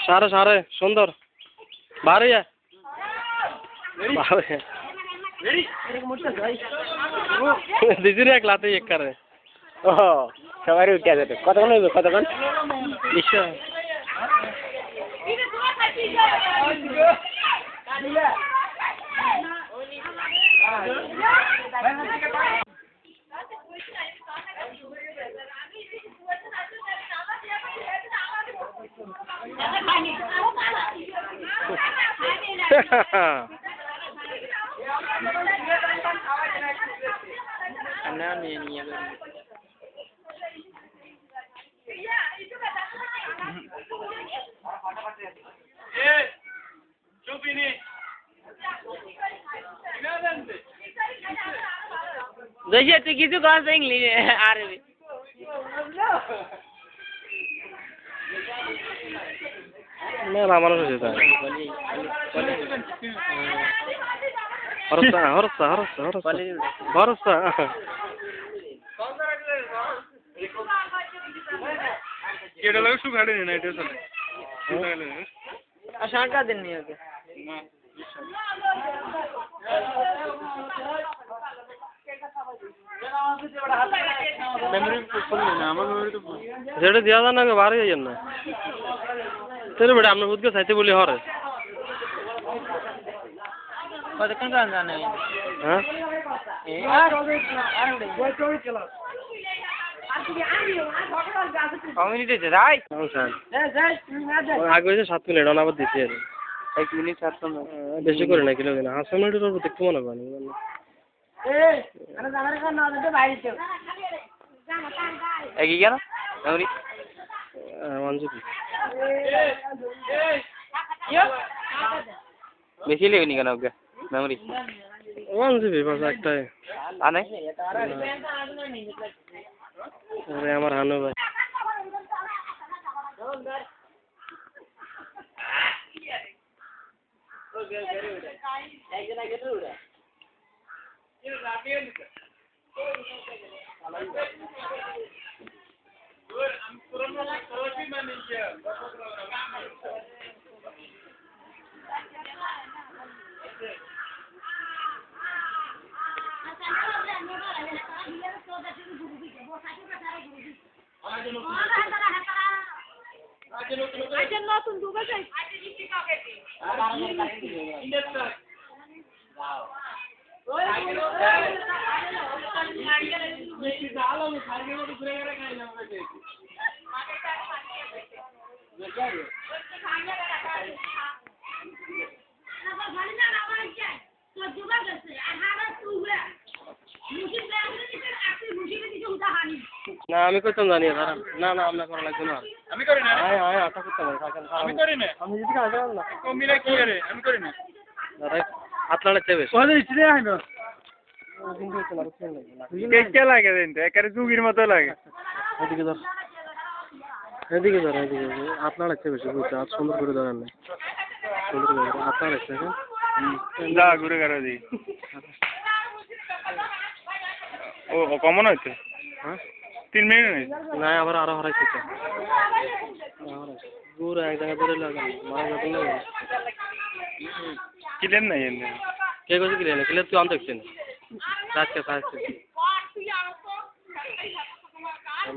सारे सारे सुंदर बाहर ही है दीदी ने एक लाते एक कर रहे सवारी उठा जाते कतक्षण देखिए तो किसी कौन सा इंग्लिश आ रही मैं रामानो से था हरसा हरसा हरसा हरसा हरसा ये डला शू गाड़ी नहीं नाइट सर अशांका दिन नहीं होते मेमोरी फुल नहीं ना मेमोरी तो जेड़े दिया था ना के बाहर ही जाना तेरे बड़े हमने खुद के साथे बोले हो रहे और कौन सा जाना है हां कम्युनिटी से राय हां सर आगे से 7 मिनट অনাবার দিতে আছে 1 মিনিট 7 মিনিট বেশি করে না কিলো না 5 মিনিটের উপর দেখতে মনে পানি আরে জানার কারণে আমাদের বাইরে চল এই কি কেন মেমোরি ওয়ানজিবি বেশি লেগেনি কেন ওকে মেমোরি ওয়ানজিবি বাস একটাই আনে আরে আমার হানো ভাই না আমি কইতাম জানি না না আমরা করা লাগবে না আমি করি না আয় আয় আটা করতে পারি আমি করি না আমি যদি কাজ করব না কম মিলা কি রে আমি করি না আরে আতলাড়ে চেবে ওরে ইচরে আইনো কে লাগে দেন তো একারে জুগির মতো লাগে এদিকে ধর এদিকে আতলাড়ে চেবে বুঝতে আর সুন্দর করে ধরেন না সুন্দর করে আতলাড়ে চেবে যা ঘুরে গেল দি ও কমন হইছে হ্যাঁ 3 মিনিট নেই না আবার আরো হরাইছে তো পুরো এক জায়গা ধরে লাগা মারা যাবে না কিলেন নাই এনে কে কইছে কিলেন কিলে তুই আন দেখছিস কাজকে কাজকে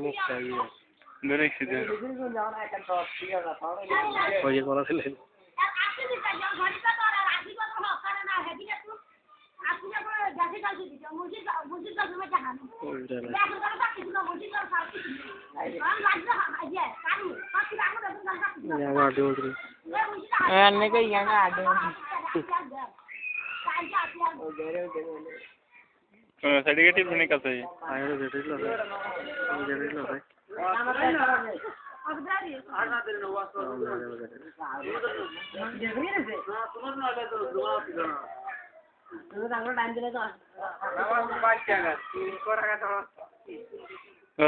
মুখ চাই ধরে এসেছে ওই যে বলা ছিল अन्य को यहाँ आगे सर्टिफिकेट भी निकलता है आया तो जेट लो भाई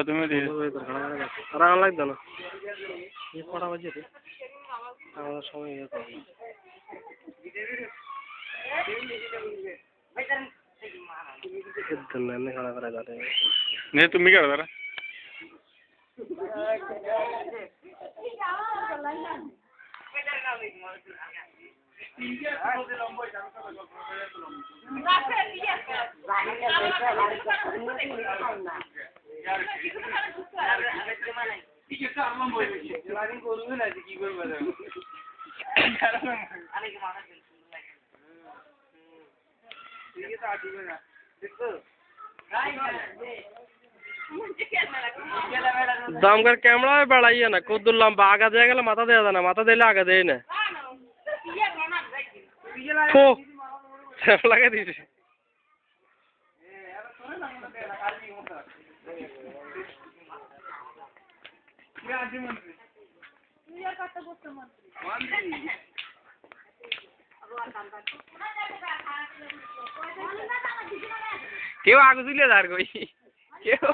तुम्हें दे রান লাগতো না ये পড়া বাজে রে আমাদের সময় ইয়ে করব कितना मैंने खाना करा जाते हैं नहीं तुम भी कर रहा दमकर कैमरा में बढ़ाई है ना खुद लंबा आगे दे गया माथा दे देना माथा दे ले आगे दे ना फो लगा दीजिए क्यों आगू दिले दार कोई क्यों